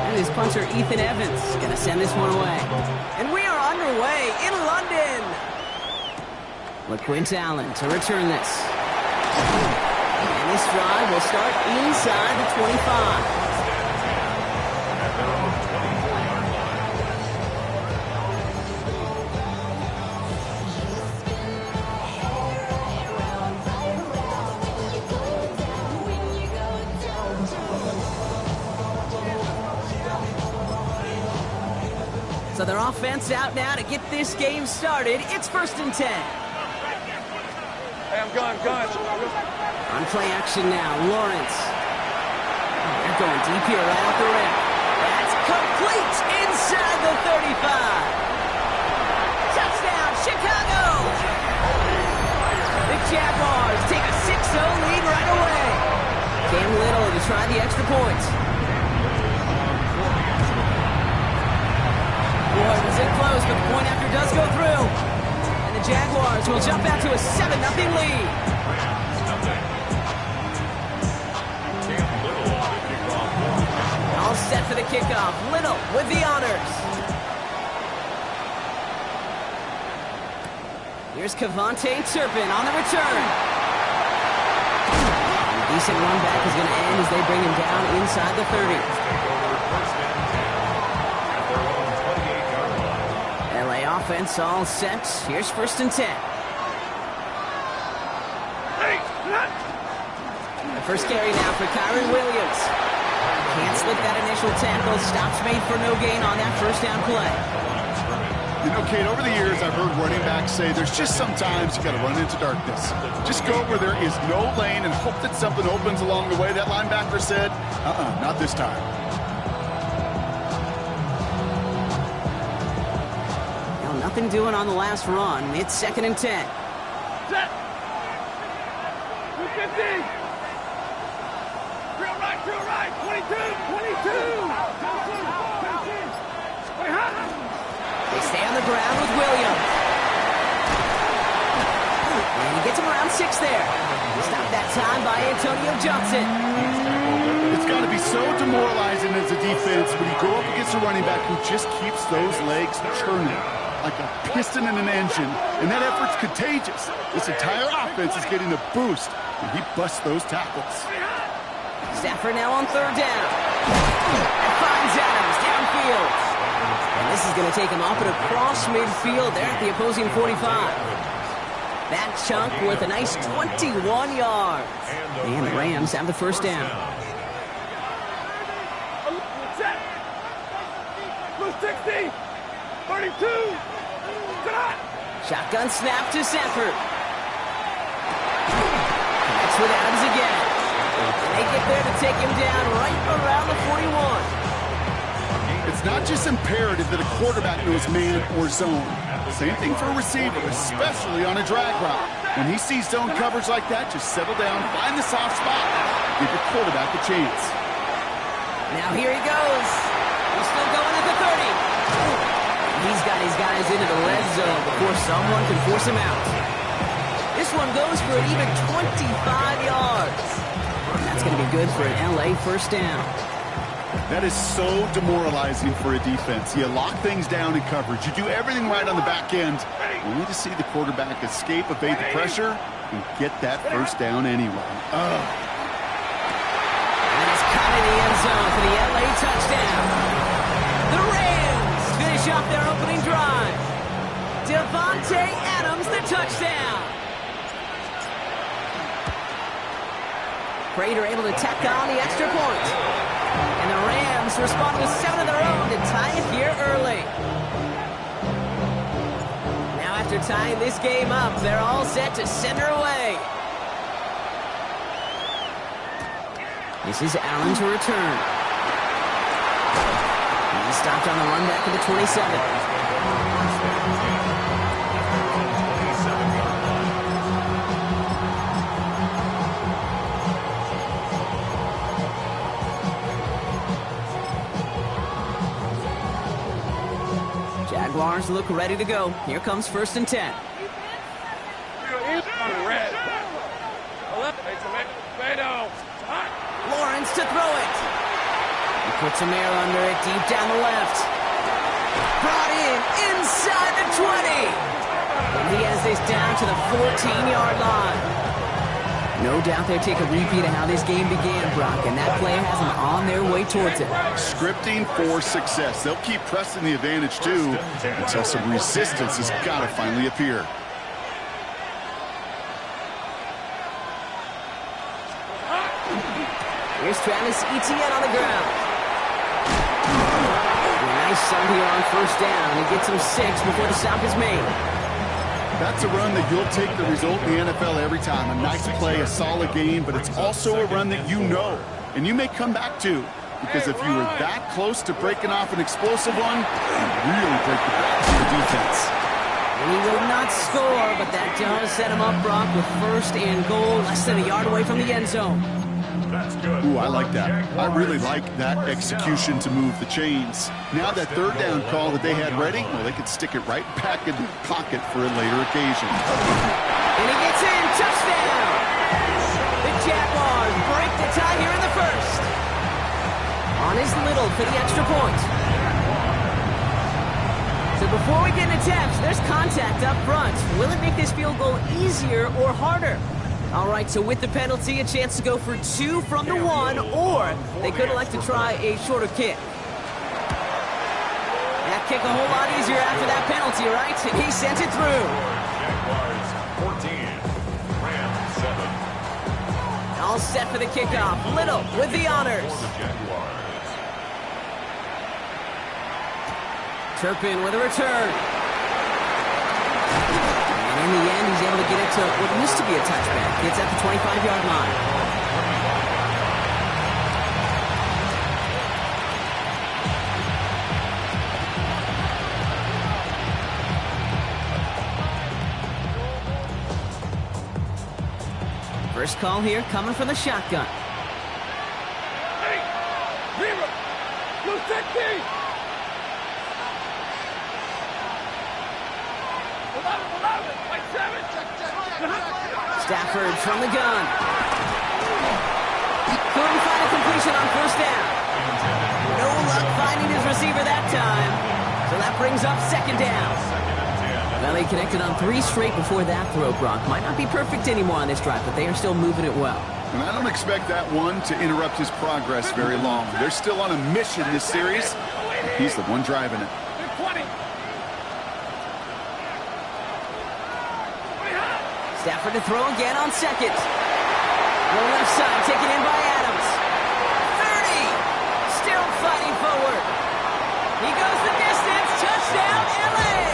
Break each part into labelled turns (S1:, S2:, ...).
S1: And his punter, Ethan Evans, gonna send this one away. And we are underway in London. LaQuint Allen to return this. And this drive will start inside the 25. So their offense out now to get this game started. It's 1st and 10.
S2: Hey, I'm going.
S1: On play action now, Lawrence. They're going deep here right off the rim. That's complete inside the 35. Touchdown, Chicago! The Jaguars take a 6-0 lead right away. Cam Little to try the extra point. Wardens in close, but the point after does go through. And the Jaguars will jump out to a 7-0 lead. All set for the kickoff. Little with the honors. Here's Kevontae Turpin on the return. And a decent run back is going to end as they bring him down inside the 30. Offense all set. Here's 1st and 10. The first carry now for Kyron Williams. Can't slip that initial tackle. Stops made for no gain on that first down play.
S3: You know, Kate, over the years I've heard running backs say there's just sometimes you got to run into darkness. Just go where there is no lane and hope that something opens along the way. That linebacker said, not this time.
S1: Nothing doing on the last run. It's 2nd and 10.
S2: Set. 250. Drill right. 22.
S1: They stay on the ground with Williams. And he gets him around 6 there. Stopped that time by Antonio Johnson.
S3: It's got to be so demoralizing as a defense when you go up against a running back who just keeps those legs churning like a piston in an engine, and that effort's contagious. This entire offense is getting a boost, and he busts those tackles.
S1: Stafford now on 3rd down. And finds Adams downfield. And this is going to take him up and across midfield there at the opposing 45. That chunk worth a nice 21 yards. And the Rams have the first down.
S2: Set. Blue 60. 32.
S1: Shotgun snap to Sanford. Connects with Adams again. And they get there to take him down right around the 41.
S3: It's not just imperative that a quarterback knows man or zone. Same thing for a receiver, especially on a drag route. When he sees zone coverage like that, just settle down, find the soft spot, give your quarterback a chance.
S1: Now here he goes. He's still going at the 30. He's got his guys into the red zone before someone can force him out. This one goes for an even 25 yards. That's going to be good for an LA first down.
S3: That is so demoralizing for a defense. You lock things down in coverage. You do everything right on the back end, only to see the quarterback escape, evade the pressure, and get that first down anyway.
S1: And it's caught in the end zone for the LA touchdown. The Rams finish off their opening drive. Devontae Adams, the touchdown. Prater able to tack on the extra point. And the Rams respond with 7 of their own to tie it here early. Now after tying this game up, they're all set to send her away. This is Allen to return. He stopped on the run back to the 27. Jaguars look ready to go. Here comes 1st and 10. Lawrence to throw it. Puts him there under it, deep down the left. Brought in, inside the 20. And he has this down to the 14-yard line. No doubt they'll take a repeat of how this game began, Brock, and that play has them on their way towards it.
S3: Scripting for success. They'll keep pressing the advantage, too, until some resistance has got to finally appear.
S1: Here's Travis Etienne on the ground. A nice start here on first down. He gets him 6 before the stop is made.
S3: That's a run that you'll take the result in the NFL every time. A nice play, a solid game, but it's also a run that you know, and you may come back to. Because if you were that close to breaking off an explosive one, you really break the back of the defense.
S1: And he will not score, but that does set him up, Brock, with first and goal, less than a yard away from the end zone.
S3: Ooh, I like that. I really like that execution to move the chains. Now that third down call that they had ready, well, they could stick it right back in the pocket for a later occasion.
S1: And he gets in, touchdown! The Jaguars break the tie here in the first. On his Little for the extra point. So before we get into attempts, there's contact up front. Will it make this field goal easier or harder? All right, so with the penalty, a chance to go for 2 from the 1, or they could elect to try a shorter kick. That kick a whole lot easier after that penalty, right? And he sent it through.
S4: Jaguars 14, Rams 7.
S1: All set for the kickoff. Little with the honors. Turpin with a return. In the end, he's able to get it to what used to be a touchback. Gets at the 25-yard line. First call here coming from the shotgun.
S2: 8-0. Blue 60.
S1: Stafford from the gun. Couldn't find a completion on first down. No luck finding his receiver that time. So that brings up second down. Well, they connected on 3 straight before that throw, Brock. Might not be perfect anymore on this drive, but they are still moving it well.
S3: And I don't expect that one to interrupt his progress very long. They're still on a mission this series. He's the one driving it.
S2: 20.
S1: Stafford to throw again on second. The left side taken in by Adams. 30. Still fighting forward. He goes the distance. Touchdown, LA.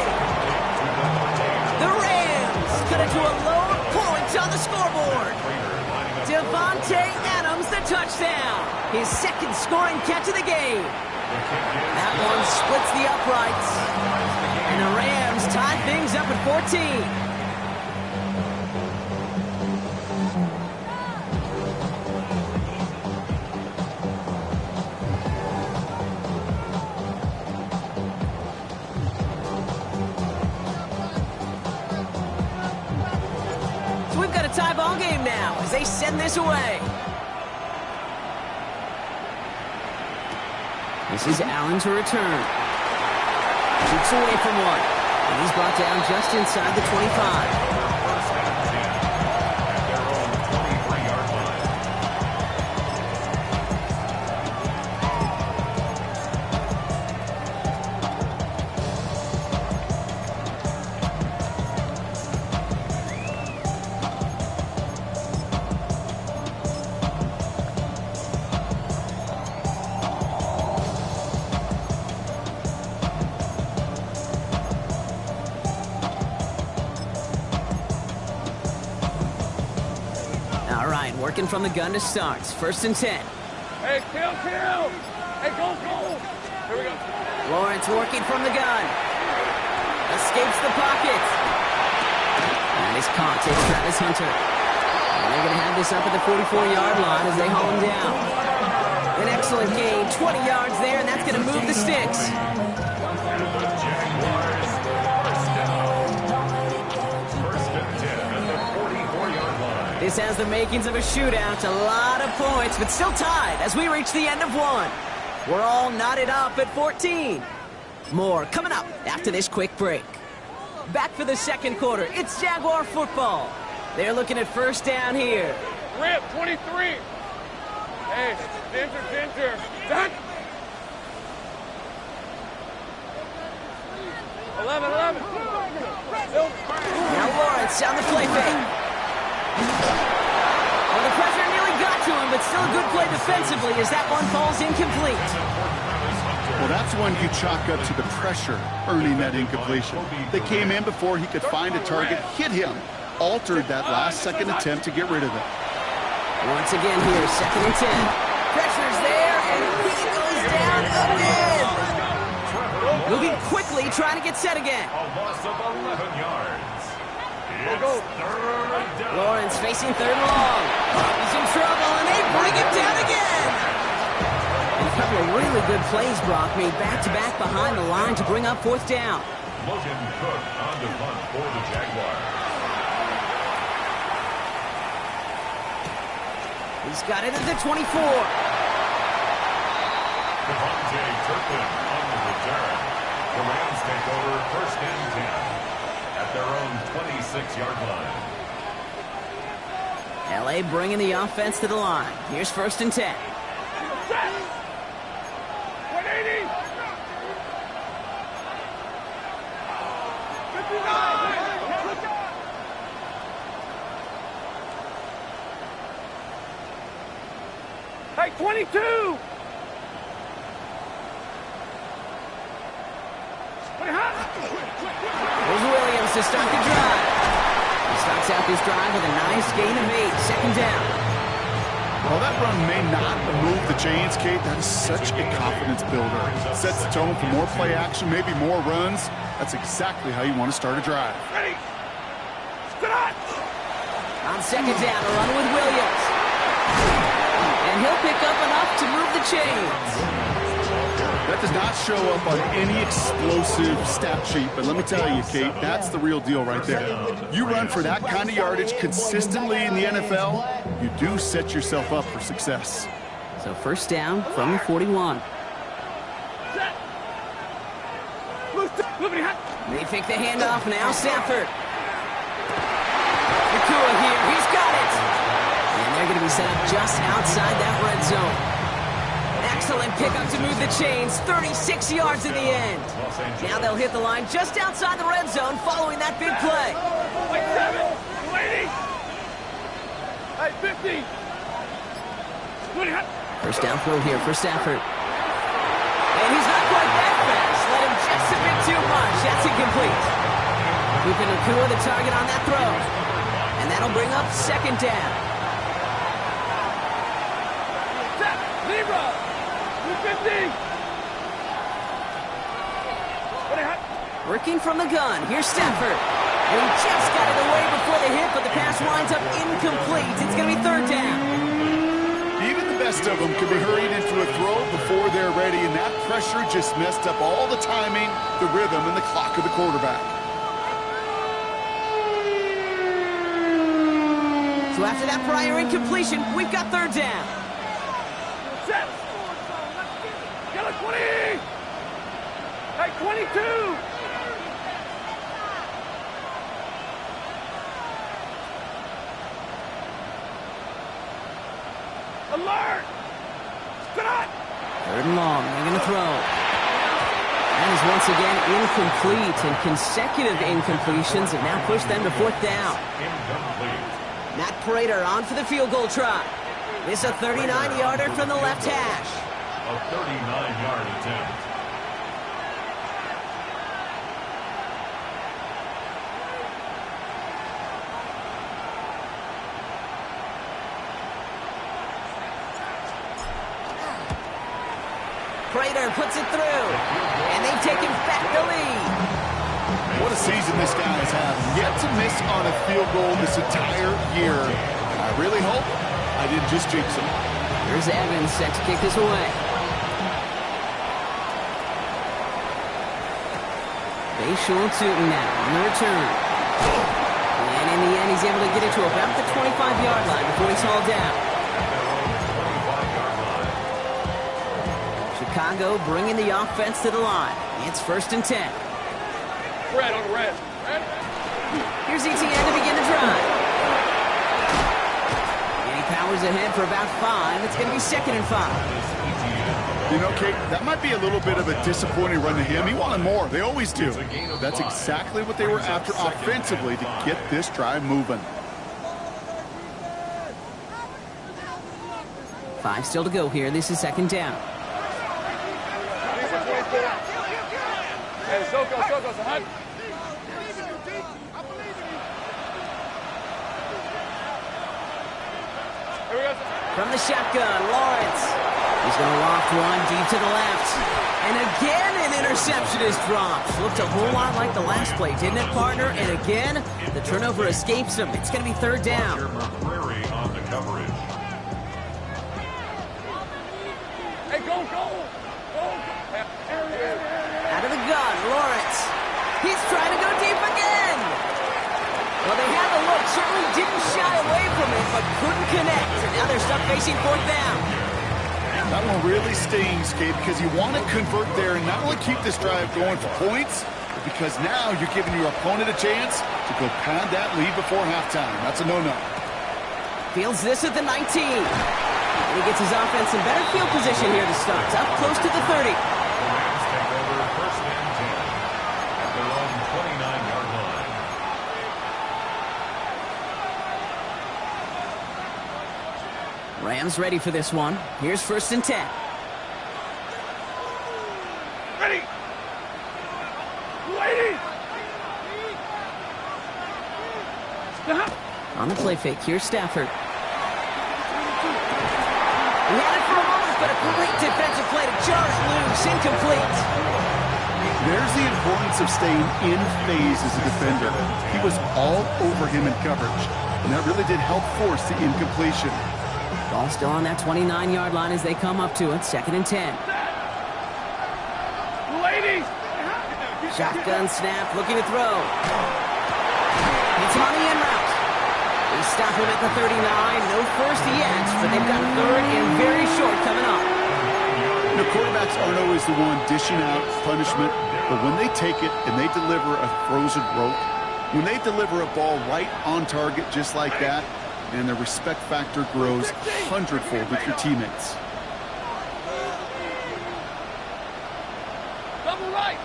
S1: The Rams cut it to a low point on the scoreboard. Devontae Adams, the touchdown. His second scoring catch of the game. That one splits the uprights. And the Rams tie things up at 14. Tie ball game now as they send this away. This is Allen to return. Shoots away from one. And he's brought down just inside the 25. Working from the gun to start. First and 10.
S2: Hey, kill. Hey, go. Here we go.
S1: Lawrence working from the gun. Escapes the pocket. And he's caught. Takes Travis Hunter. And they're going to have this up at the 44-yard line as they haul him down. An excellent gain. 20 yards there, and that's going to move the sticks. This has the makings of a shootout. A lot of points, but still tied as we reach the end of one. We're all knotted up at 14. More coming up after this quick break. Back for the second quarter. It's Jaguar football. They're looking at first down here.
S2: Rip, 23. Hey, Ginger. Done. 11.
S1: Now Lawrence on the play fake. Well, the pressure nearly got to him, but still a good play defensively as that one falls incomplete.
S3: Well, that's one you chalk up to the pressure earning that incompletion. They came in before he could find a target, hit him, altered that last-second attempt to get rid of it.
S1: Once again here, 2nd and 10. Pressure's there, and he goes down again. Moving quickly, trying to get set again.
S4: A loss of 11 yards. It's third down.
S1: Lawrence facing 3rd and long. He's in trouble, and they bring him down again. And a couple of really good plays, Brock, made back-to-back behind the line to bring up 4th down.
S4: Logan Cook on the punt for the Jaguars.
S1: He's got it at the 24.
S4: Devontae Turpin on the return. The Rams take over 1st and 10 at their own 26-yard line.
S1: L.A. bringing the offense to the line. Here's 1st and 10.
S2: 180. 59. Hey, 22.
S1: Here's Williams to start the drive. He starts out this drive with a nice gain of 8. 2nd down.
S3: Well, that run may not move the chains, Kate. That is such a confidence builder. Sets the tone for more play action, maybe more runs. That's exactly how you want to start a drive.
S2: Ready. Start.
S1: On 2nd down, a run with Williams. And he'll pick up enough to move the chains.
S3: That does not show up on any explosive stat sheet, but let me tell you, Kate, that's the real deal right there. You run for that kind of yardage consistently in the NFL, you do set yourself up for success.
S1: So 1st down from the 41. They fake the handoff now, Stafford. Nakua here, he's got it! And they're going to be set up just outside that red zone. Excellent pickup to move the chains, 36 yards in the end. Now they'll hit the line just outside the red zone following that big play.
S2: 50.
S1: 1st down throw here for Stafford. And he's not quite that fast. Let him just a bit too much. That's incomplete. Keeping Nakua the target on that throw. And that'll bring up 2nd down.
S2: Zebra. 50.
S1: Working from the gun. Here's Stafford. And he just got it away before the hit, but the pass winds up incomplete. It's going to be 3rd down.
S3: Even the best of them can be hurried into a throw before they're ready, and that pressure just messed up all the timing, the rhythm, and the clock of the quarterback.
S1: So after that prior incompletion, we've got 3rd down.
S2: Set. 20. Hey, 22. Alert. Stop.
S1: 3rd and long. They're going to throw. That is once again incomplete, and consecutive incompletions have now pushed them to 4th down.
S4: Incomplete.
S1: Matt Prater on for the field goal try. This a 39-yarder from the left hash.
S4: A 39-yard attempt.
S1: Prater puts it through, and they've taken back the lead.
S3: What a season this guy has had. Yet to miss on a field goal this entire year. I really hope I didn't just jinx him.
S1: Here's Evans set to kick this away. Bayshore Tootin now on the return. And in the end, he's able to get it to about the 25-yard line before he's hauled down. Chicago bringing the offense to the line. It's 1st and 10.
S2: Red on red. Red.
S1: Here's ETN to begin the drive. And he powers ahead for about 5. It's going to be 2nd and 5.
S3: You know, Kate, that might be a little bit of a disappointing run to him. He wanted more. They always do. That's exactly what they were after offensively to get this drive moving.
S1: 5 still to go here. This is 2nd down.
S2: Hey, Soko, Sahad. Here we go.
S1: From the shotgun, Lawrence. He's going to loft one deep to the left. And again, an interception is dropped. Looked a whole lot like the last play, didn't it, partner? And again, the turnover escapes him. It's going to be 3rd down.
S4: McCreary on the coverage.
S2: Hey, go.
S1: Out of the gun, Lawrence. He's trying to go deep again. Well, they had the look. Certainly didn't shy away from it, but couldn't connect. And now they're stuck facing 4th down.
S3: That one really stings, Kate, because you want to convert there and not only keep this drive going for points, but because now you're giving your opponent a chance to go pad that lead before halftime. That's a no-no.
S1: Fields this at the 19. And he gets his offense in better field position here to start. Up close to the 30.
S4: The Rams take over 1st and 10 at their own 29-yard line.
S1: Rams ready for this one. Here's 1st and 10.
S2: Ready. Lady. Stop.
S1: On the play fake, here's Stafford. He had it for a moment, but a great defensive play to charge loose. Incomplete.
S3: There's the importance of staying in phase as a defender. He was all over him in coverage, and that really did help force the incompletion.
S1: Ball still on that 29-yard line as they come up to it. 2nd and 10.
S2: Ladies.
S1: Shotgun snap, looking to throw. It's on the in route. They stop him at the 39. No first yet, but they've got 3rd and very short coming up.
S3: You know, quarterbacks aren't always the one dishing out punishment, but when they take it and they deliver a frozen rope, when they deliver a ball right on target just like that, and the respect factor grows 100-fold with your teammates.
S2: Double right.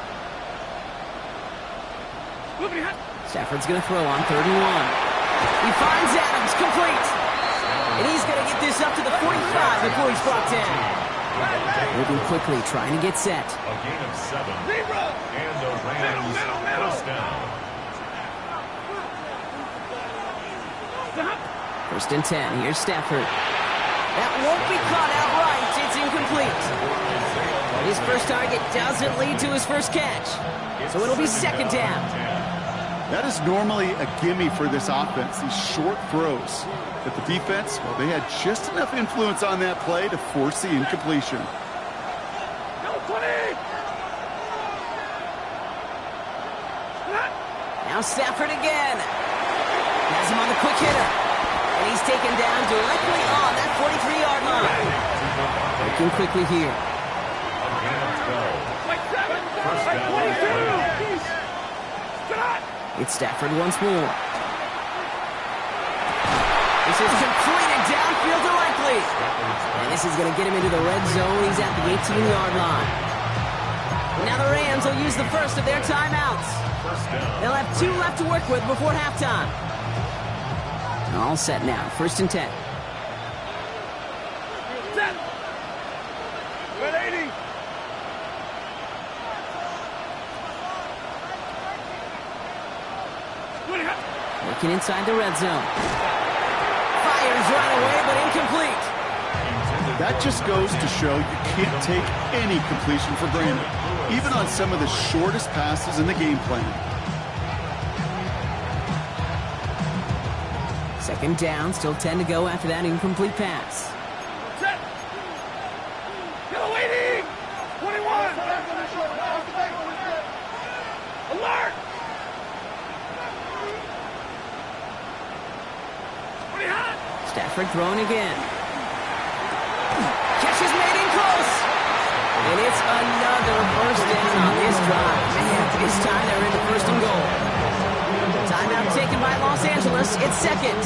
S1: Stafford's going to throw on 31. He finds Adams, complete. And he's going to get this up to the 45 before he's brought down. Moving quickly, trying to get set.
S4: A gain of 7. And the Rams 1st down.
S1: 1st and 10. Here's Stafford. That won't be caught outright. It's incomplete. His first target doesn't lead to his first catch. So it'll be 2nd down.
S3: That is normally a gimme for this offense, these short throws. But the defense, well, they had just enough influence on that play to force the incompletion.
S1: Now Stafford again. Has him on the quick hitter. And he's taken down directly on that 43-yard line. Looking quickly here.
S4: A gain of 12. 1st down.
S1: It's Stafford once more. This is completed downfield to Likely. And this is going to get him into the red zone. He's at the 18-yard line. Now the Rams will use the first of their timeouts. They'll have 2 left to work with before halftime. All set now. 1st and 10.
S2: Set. 180.
S1: Working inside the red zone. Fires right away, but incomplete.
S3: That just goes to show you can't take any completion for granted, even on some of the shortest passes in the game plan.
S1: 2nd down, still 10 to go after that incomplete pass.
S2: Set. Go waiting. 21. Alert.
S1: Stafford throwing again. Catch is made in close. And it's another first down on this drive. Man, this time they're into first and goal. Timeout taken by Los Angeles. It's second.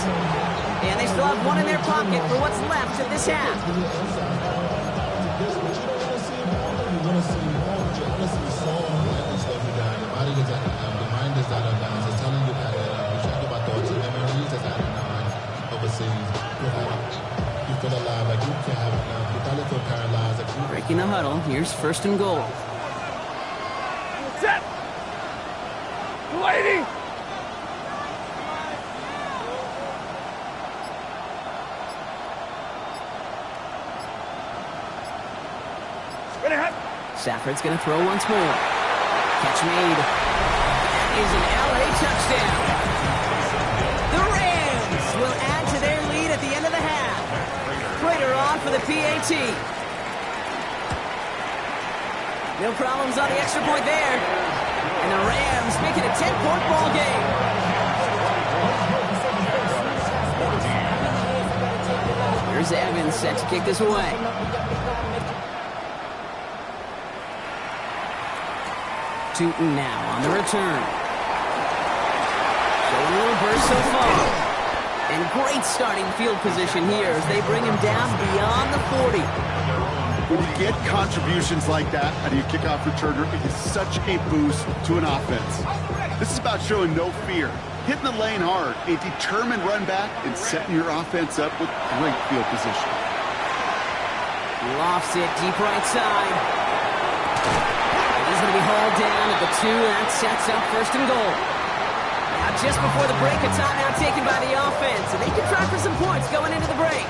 S1: And they still have one in their pocket for what's left of this half. Breaking the huddle. Here's first and goal.
S2: Set. Lady.
S1: Stafford's going to throw once more. Catch made. That is an LA touchdown. The Rams will add to their lead at the end of the half. Prater on for the PAT. No problems on the extra point there. And the Rams make it a 10-point ball game. Here's Evans set to kick this away. Tootin now on the return. Showing a little burst so far. And great starting field position here as they bring him down beyond the 40.
S3: When you get contributions like that out of your kickoff returner, it is such a boost to an offense. This is about showing no fear, hitting the lane hard, a determined run back, and setting your offense up with great field position.
S1: Lofts it deep right side. He's going to be hauled down at the 2. That sets up first and goal. Now just before the break, a timeout taken by the offense. And they can try for some points going into the break.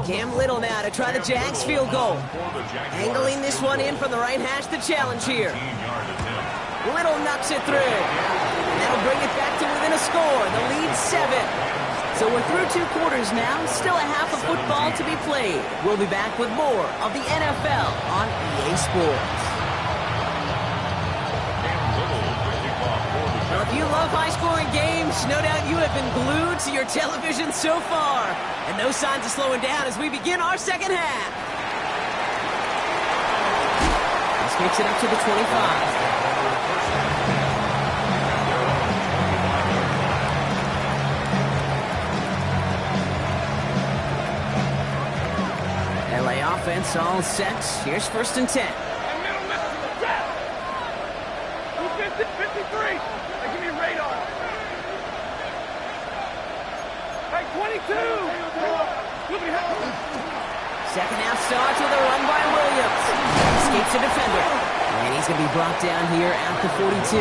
S1: Cam Little now to try the Jags field goal. Angling this one in from the right hash, the challenge here. Little knocks it through. And that'll bring it back to within a score. The lead's 7. So we're through 2 quarters now. Still a half of football to be played. We'll be back with more of the NFL on EA Sports. Well, if you love high-scoring games, no doubt you have been glued to your television so far. And no signs of slowing down as we begin our second half. This makes it up to the 25. LA offense all set. Here's first and 10.
S2: Middle, 53. Give me radar. Hey, 22.
S1: Second half starts with a run by Williams. Escapes a defender. And he's going to be brought down here at the 42.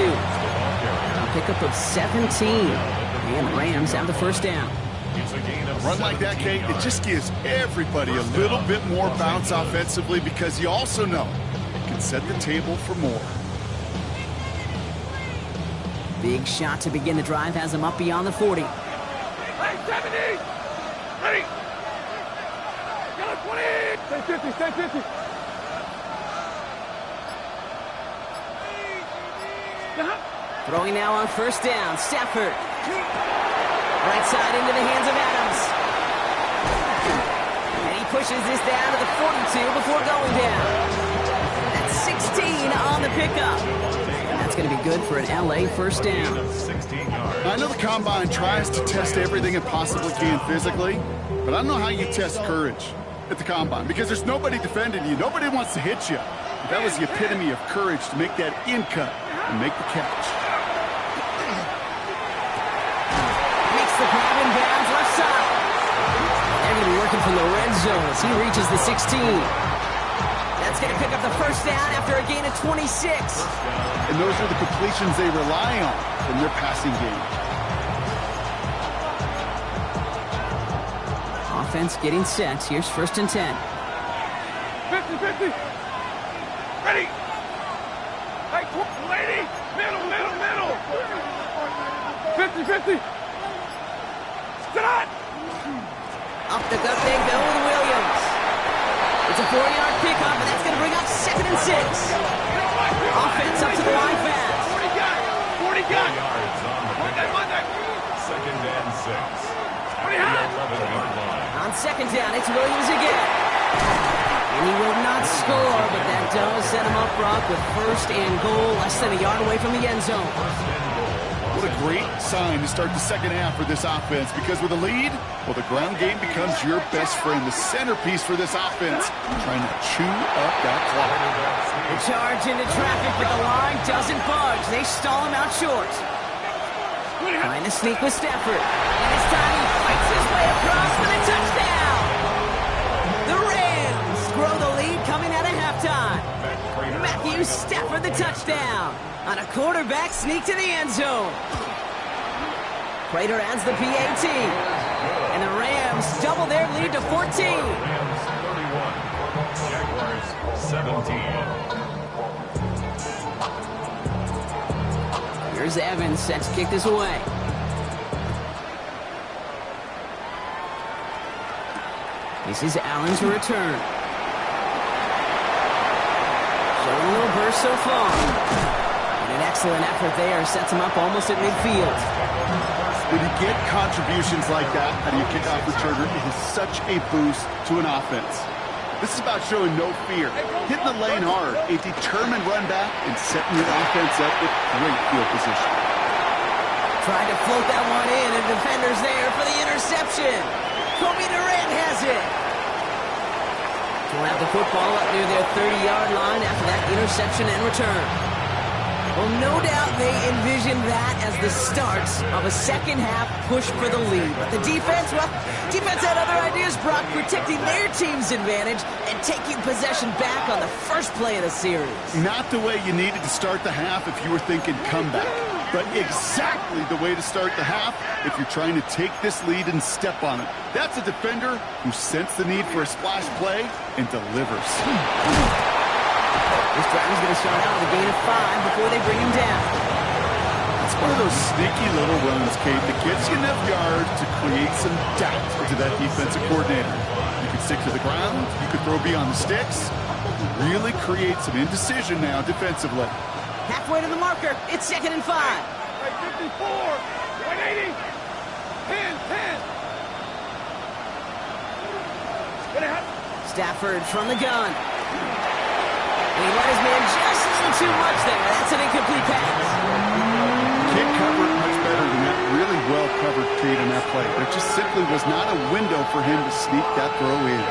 S1: A pickup of 17. And the Rams have the first down.
S3: A run like that, Kate, it just gives everybody a little bit more bounce offensively because you also know it can set the table for more.
S1: Big shot to begin the drive has him up beyond the 40.
S2: Hey, 70! Ready! Got a 20! Stay 50, stay 50!
S1: Throwing now on first down, Stafford. Right side into the hands of Adams. And he pushes this down to the 42 before going down. That's 16 on the pickup. And that's going to be good for an LA first down.
S3: I know the Combine tries to test everything it possibly can physically, but I don't know how you test courage at the Combine because there's nobody defending you. Nobody wants to hit you. That was the epitome of courage to make that in cut and make the catch.
S1: The grab in bounds left side. They're going to be working from the red zone as he reaches the 16. That's going to pick up the first down after a gain of 26.
S3: And those are the completions they rely on in their passing game.
S1: Offense getting set. Here's first and 10.
S2: 50-50. Ready. Hey, lady. Middle, middle, middle. 50-50.
S1: Up the gut they go with Williams. It's a 4-yard pickup, and that's going to bring up 2nd and 6. Offense up to the line fast.
S2: 40 got it. 40 got it.
S4: Yards on the
S2: Monday.
S4: 2nd and 6.
S2: 20 high.
S4: 11-yard line.
S1: On 2nd down, it's Williams again. And he will not score, but that does set him up, Brock, with 1st and goal, less than a yard away from the end zone.
S3: What a great sign to start the second half for this offense, because with a lead, well, the ground game becomes your best friend, the centerpiece for this offense, trying to chew up that clock.
S1: The charge into traffic, but the line doesn't budge. They stall him out short. Trying to sneak with Stafford. And it's time he fights his way across for the touchdown. The Rams grow the lead coming out of halftime. Matthew Stafford the touchdown on a quarterback sneak to the end zone. Prater adds the PAT. And the Rams double their lead to 14.
S4: Rams 31. Jaguars 17.
S1: Here's Evans, set to kick this away. This is Allen to return. Showing a little burst so far. And an excellent effort there sets him up almost at midfield.
S3: When you get contributions like that out of your kickoff returner, it is such a boost to an offense. This is about showing no fear, hitting the lane hard, a determined run back, and setting your offense up with great field position.
S1: Tried to float that one in, and defender's there for the interception. Kobe Durant has it. Will have the football up near their 30-yard line after that interception and return. Well, no doubt they envisioned that as the start of a second-half push for the lead. But the defense, well, defense had other ideas, Brock, protecting their team's advantage and taking possession back on the first play of the series.
S3: Not the way you needed to start the half if you were thinking comeback, but exactly the way to start the half if you're trying to take this lead and step on it. That's a defender who sensed the need for a splash play and delivers.
S1: This drive is going to start out with a gain of 5 before they bring him down.
S3: It's one of those sneaky little runs, Kate, that gets you enough yards to create some doubt into that defensive coordinator. You can stick to the ground, you can throw beyond the sticks, really create some indecision now defensively.
S1: Halfway to the marker, it's 2nd and 5.
S2: Right, 54. 180. 10.
S1: Stafford from the gun. And he let his man just a little too much there. That's an incomplete pass.
S3: Can't cover it much better than that. Really well covered, Kate, in that play. There just simply was not a window for him to sneak that throw in.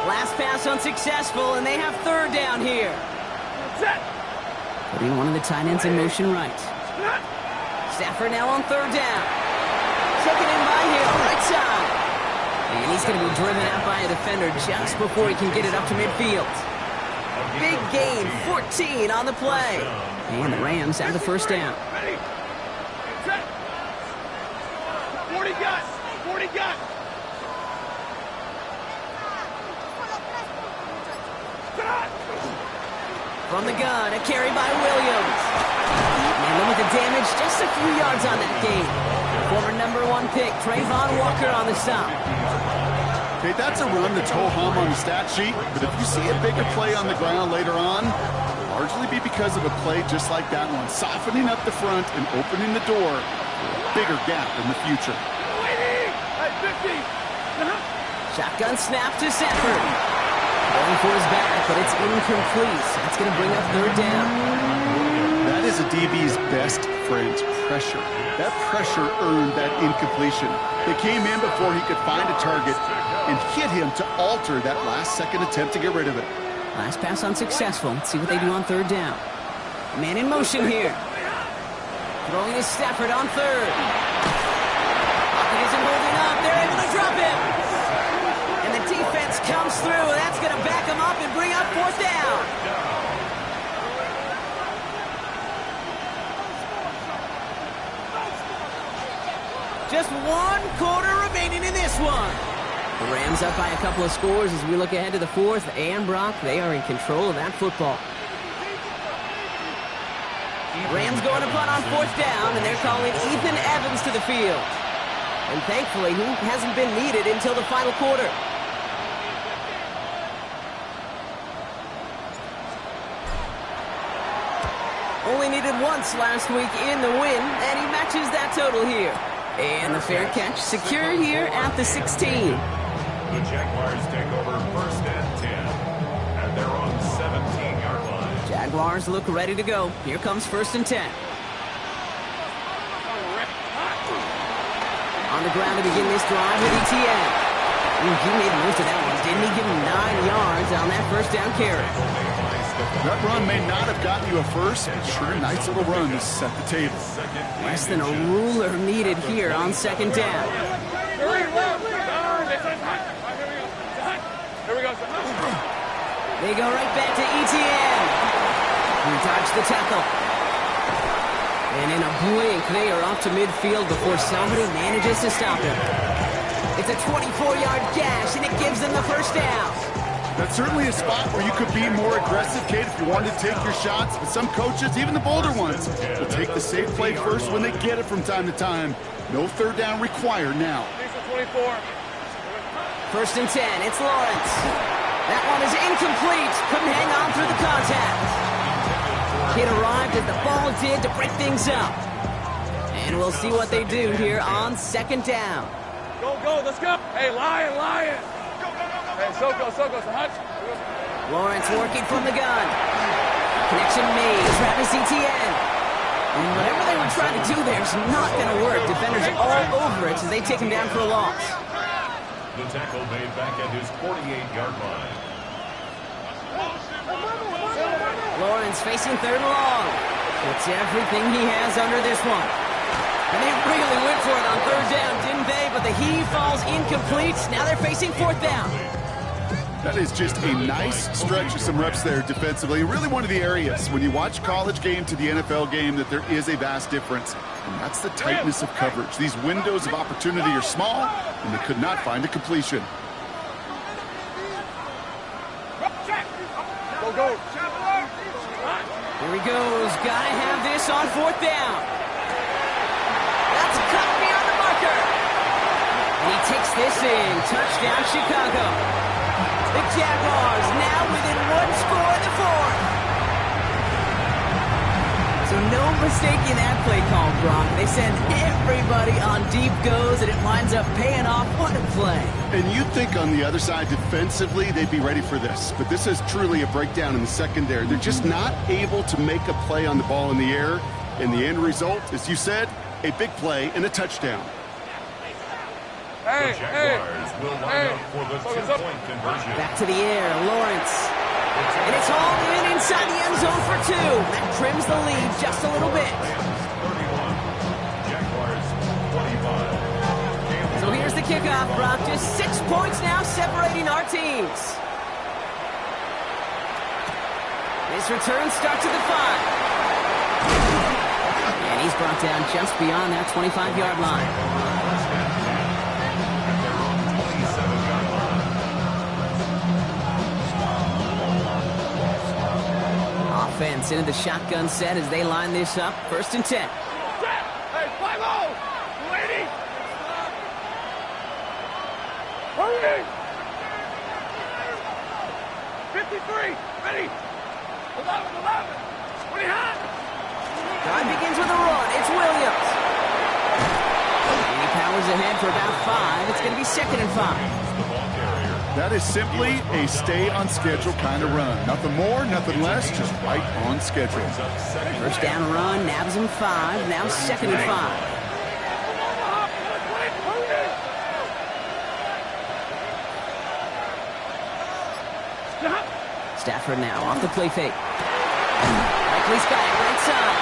S1: Last pass unsuccessful, and they have 3rd down here.
S2: Set.
S1: Putting one of the tight ends in motion right. Stafford now on 3rd down. Taken in by Hill, right side. And he's going to be driven out by a defender just before he can get it up to midfield. Big gain, 14 on the play. And the Rams have the 1st down.
S2: Ready. Set. 40 got. 40 got.
S1: From the gun, a carry by Williams. And limit the damage, just a few yards on that gain. Former number 1 pick, Trayvon Walker on the stop.
S3: Okay, that's a run that's ho-hum on the stat sheet, but if you see a bigger play on the ground later on, it'll largely be because of a play just like that one, softening up the front and opening the door for a bigger gap in the future.
S2: Waiting. At 50.
S1: Shotgun snap to Stafford. Going for his back, but it's incomplete. That's going to bring up 3rd down.
S3: That is a DB's best friend, pressure. That pressure earned that incompletion. They came in before he could find a target and hit him to alter that last-second attempt to get rid of it.
S1: Last pass unsuccessful. Let's see what they do on 3rd down. Man in motion here. Throwing to Stafford on 3rd. Pocket isn't holding up. They're able to drop him. And the defense comes through. That's going to back him up and bring up 4th down. Just 1 quarter remaining in this one. The Rams up by a couple of scores as we look ahead to the 4th. And Brock, they are in control of that football. Rams going to punt on 4th down, and they're calling Ethan Evans to the field. And thankfully, he hasn't been needed until the final quarter. Only needed once last week in the win, and he matches that total here. And the fair catch secured here at the 16.
S4: The Jaguars take over first and 10 at their own 17-yard line.
S1: Jaguars look ready to go. Here comes first and 10. On the ground to begin this drive with ETN. He made most of that one, didn't he? Give him 9 yards on that first down carry.
S3: That run may not have gotten you a first, but sure, nice little run to set the table.
S1: Less than a ruler needed here on second down. They go right back to ETN. He dodged the tackle. And in a blink, they are off to midfield before somebody manages to stop him. It's a 24-yard gash, and it gives them the first down.
S3: That's certainly a spot where you could be more aggressive, Kate, if you wanted to take your shots. But some coaches, even the bolder ones, will take the safe play first when they get it from time to time. No third down required now.
S1: First and 10, it's Lawrence. That one is incomplete. Couldn't hang on through the contact. Kid arrived as the ball did to break things up. And we'll see what they do here on second down.
S2: Go, let's go. Hey, Lion. Hey, Soko, Hutch.
S1: Lawrence working from the gun. Connection made. Travis Etienne. And whatever they were trying to do there is not going to work. Defenders all over it as they take him down for a loss.
S4: The tackle made back at his 48-yard line.
S1: Lawrence facing third and long. Puts everything he has under this one. And they really went for it on third down, didn't they? But the heave falls incomplete. Now they're facing fourth down.
S3: That is just a nice stretch of some reps there defensively. Really one of the areas when you watch college game to the NFL game that there is a vast difference. And that's the tightness of coverage. These windows of opportunity are small, and they could not find a completion.
S2: Go.
S1: Here he goes. Gotta have this on fourth down. That's cut beyond the marker. And he takes this in. Touchdown, Chicago. The Jaguars now within one score in the fourth. So no mistaking that play call, Brock. They send everybody on deep goes, and it winds up paying off. What a play.
S3: And you'd think on the other side defensively they'd be ready for this. But this is truly a breakdown in the secondary. They're just not able to make a play on the ball in the air. And the end result, as you said, a big play and a touchdown.
S4: The Jaguars will line up for the two-point conversion.
S1: Back to the air, Lawrence. And it's all in inside the end zone for two. That trims the lead just a little bit.
S4: 31, Jaguars 25.
S1: So here's the kickoff, Brock. Just 6 points now separating our teams. This return starts at the 5. And he's brought down just beyond that 25-yard line. Offense into the shotgun set as they line this up. First and 10.
S2: Hey, 5-0. Lady. Hurry. 53. Ready. 11. What do you have?
S1: Drive begins with a run. It's Williams. And he powers ahead for about 5. It's going to be second and 5.
S3: That is simply a stay-on-schedule kind of run. Nothing more, nothing less, just right on schedule.
S1: First down run, nabs him 5. Now second and 5. Stafford now off the play fake. Likely's got it right side.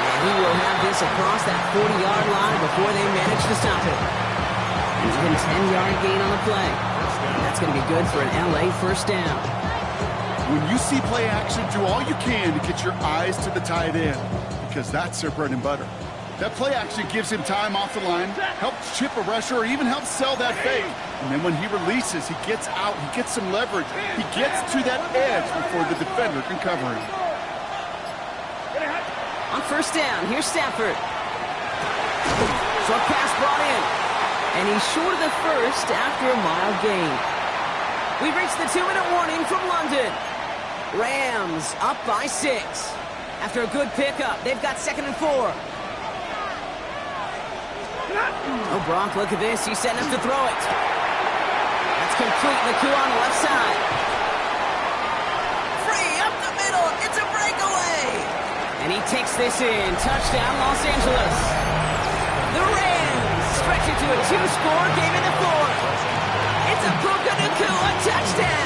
S1: And he will have this across that 40-yard line before they manage to stop it. Even 10-yard gain on the play. That's going to be good for an LA first down.
S3: When you see play action, do all you can to get your eyes to the tight end, because that's their bread and butter. That play action gives him time off the line, helps chip a rusher, or even helps sell that fake. And then when he releases, he gets out, he gets some leverage. He gets to that edge before the defender can cover him.
S1: On first down, here's Stafford. Short pass brought in. And he's short of the first after a mild gain. We've reached the 2-minute warning from London. Rams up by 6. After a good pickup, they've got 2nd and 4. Oh, Brock, look at this. He's setting up to throw it. That's complete. Naku on the left side. Free up the middle. It's a breakaway. And he takes this in. Touchdown, Los Angeles. The Rams stretch it to a 2-score game in the 4th. It's a Puka Naku, a touchdown.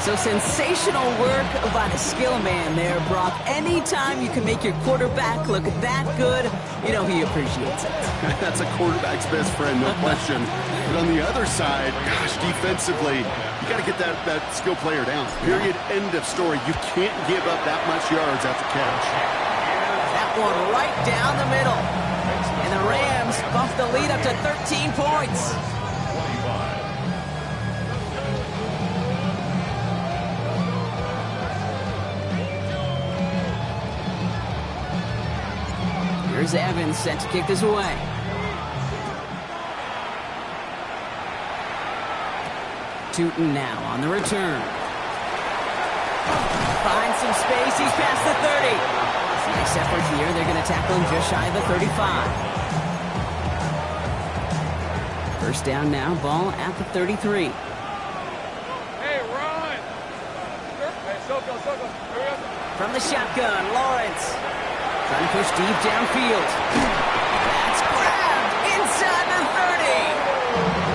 S1: So sensational work by the skill man there, Brock. Anytime you can make your quarterback look that good, you know he appreciates it.
S3: That's a quarterback's best friend, no question. But on the other side, gosh, defensively, you got to get that skill player down. Period, end of story. You can't give up that much yards after catch.
S1: That one right down the middle. And the Rams bump the lead up to 13 points. Here's Evans set to kick this away. Tootin now on the return. Finds some space. He's past the 30. Nice effort here. They're going to tackle him just shy of the 35. First down now. Ball at the 33.
S2: Hey, run! Hey, Soko. Hurry up.
S1: From the shotgun, Lawrence. Trying to push deep downfield. That's grabbed inside the 30.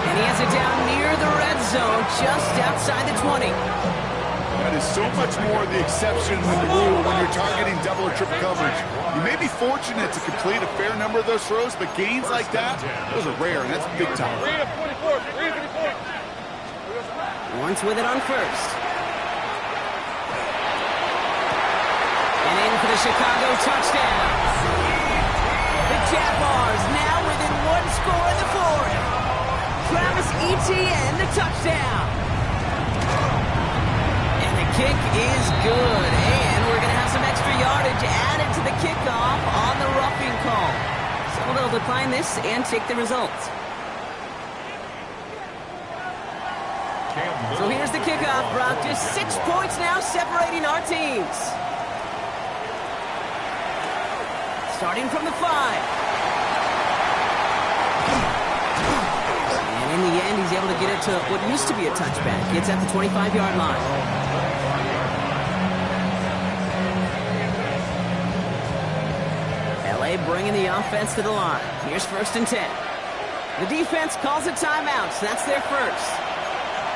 S1: And he has it down near the red zone, just outside the 20.
S3: That is so much more the exception than the rule when you're targeting double or triple coverage. You may be fortunate to complete a fair number of those throws, but gains like that, those are rare, and that's big time.
S2: 3 of 24. 3 of 24.
S1: Lawrence with it on first. And in for the Chicago touchdown. The Jaguars now within 1 score in the 4th. Travis Etienne, the touchdown. And the kick is good. And we're going to have some extra yardage added to the kickoff on the roughing call. So they'll decline this and take the results. So here's the kickoff, Brock. Just 6 points now separating our teams. Starting from the 5. And in the end, he's able to get it to what used to be a touchback. It's at the 25-yard line. LA bringing the offense to the line. Here's 1st and 10. The defense calls a timeout. So that's their first.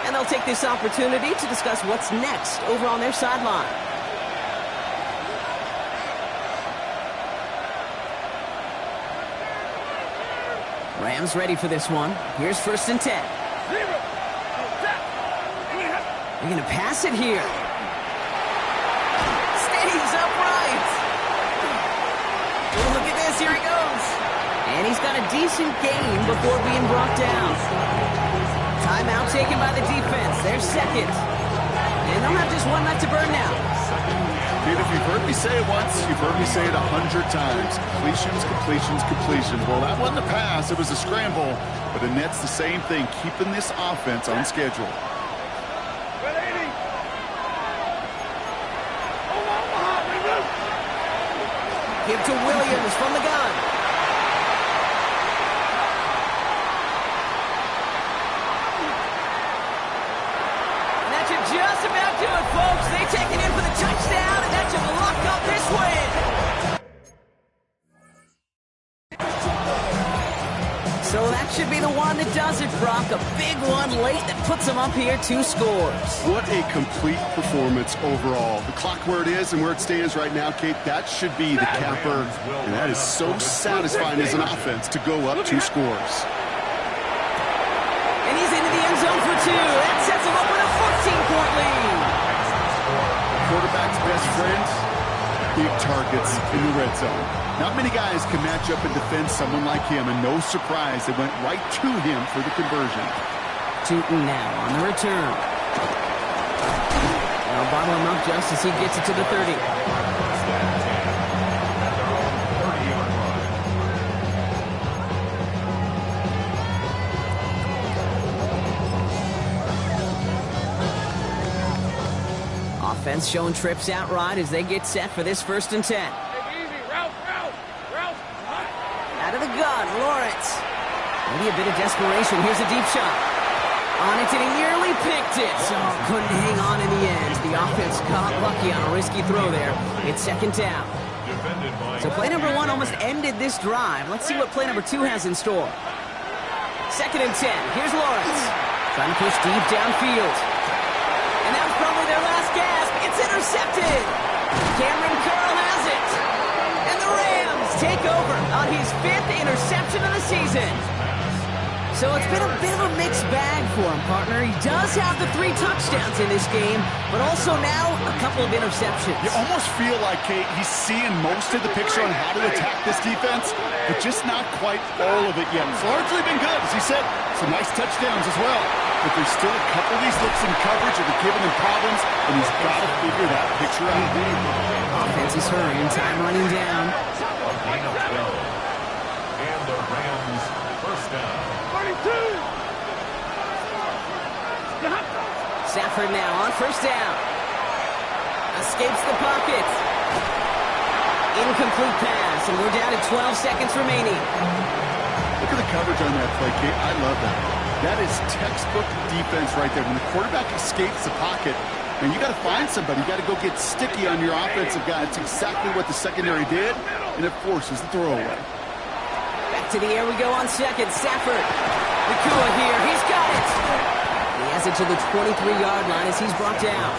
S1: And they'll take this opportunity to discuss what's next over on their sideline. Rams ready for this one. Here's 1st and 10. They're going to pass it here. Stays upright. Oh, look at this. Here he goes. And he's got a decent gain before being brought down. Timeout taken by the defense. Their second. And they'll have just one left to burn now.
S3: Dude, if you've heard me say it once, you've heard me say it 100 times. Completions. Well, that wasn't a pass. It was a scramble. But the net's the same thing, keeping this offense on schedule.
S1: Give to Williams from the gun. And that should just about do it, folks. They take it in for the touchdown, and that should lock up this win. So that should be the one that does it, Brock. A big one late that puts them up here 2 scores.
S3: What a complete performance overall. The clock where it is and where it stands right now, Kate, that should be the capper. And that is so satisfying as an offense to go up 2 scores.
S1: And he's into the end zone for 2. That sets him up with a 14-point lead.
S3: Quarterback's best friend, big targets in the red zone. Not many guys can match up and defend someone like him, and no surprise, they went right to him for the conversion.
S1: Tootin now on the return. They'll bottle him up just as he gets it to the 30. Offense showing trips out right as they get set for this 1st and 10.
S2: Easy, Ralph.
S1: Out of the gun, Lawrence. Maybe a bit of desperation. Here's a deep shot. On it, and he nearly picked it. So couldn't hang on in the end. The offense got lucky on a risky throw there. It's 2nd down. So play number 1 almost ended this drive. Let's see what play number 2 has in store. 2nd and 10. Here's Lawrence. Trying to push deep downfield. And that was probably their last gasp. It's intercepted. Cameron Curl has it. And the Rams take over on his 5th interception of the season. So it's been a bit of a mixed bag for him, partner. He does have the 3 touchdowns in this game, but also now a couple of interceptions.
S3: You almost feel like, Kate, he's seeing most of the picture on how to attack this defense, but just not quite all of it yet. It's largely been good, as he said. Some nice touchdowns as well. But there's still a couple of these looks in coverage that are giving him problems, and he's got to figure that picture out.
S1: Offense is hurrying, time running down.
S4: And the Rams 1st down.
S2: 32!
S1: Stafford now on 1st down. Escapes the pocket. Incomplete pass, and we're down to 12 seconds remaining.
S3: Look at the coverage on that play, Kate. I love that. That is textbook defense right there. When the quarterback escapes the pocket, and you got to find somebody. You got to go get sticky on your offensive guy. It's exactly what the secondary did, and it forces the throwaway.
S1: Back to the air we go on 2nd. Stafford. Nakua here. He's got it. He has it to the 23-yard line as he's brought down.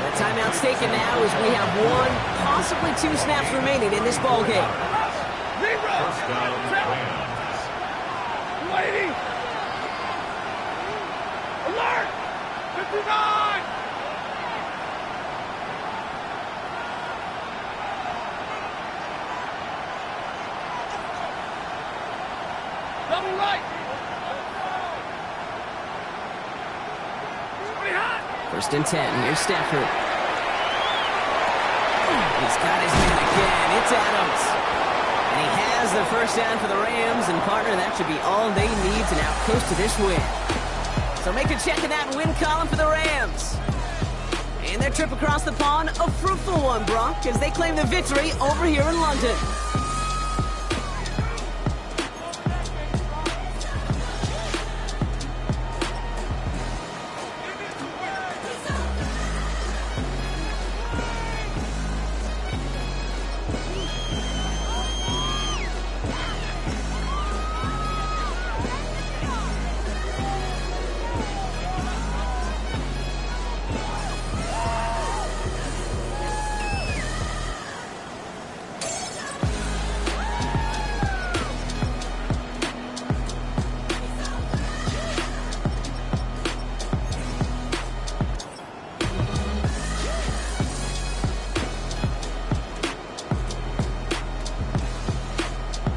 S1: The timeout's taken now as we have 1, possibly 2 snaps remaining in this ball game.
S4: 1st down, Rams.
S2: 280! Alert! 59! Double right!
S1: 1st and 10. Here's Stafford. He's got his man again. It's Adams. And he has the 1st down for the Rams. And, partner, that should be all they need to now coast to this win. So make a check in that win column for the Rams. And their trip across the pond, a fruitful one, Brock, as they claim the victory over here in London.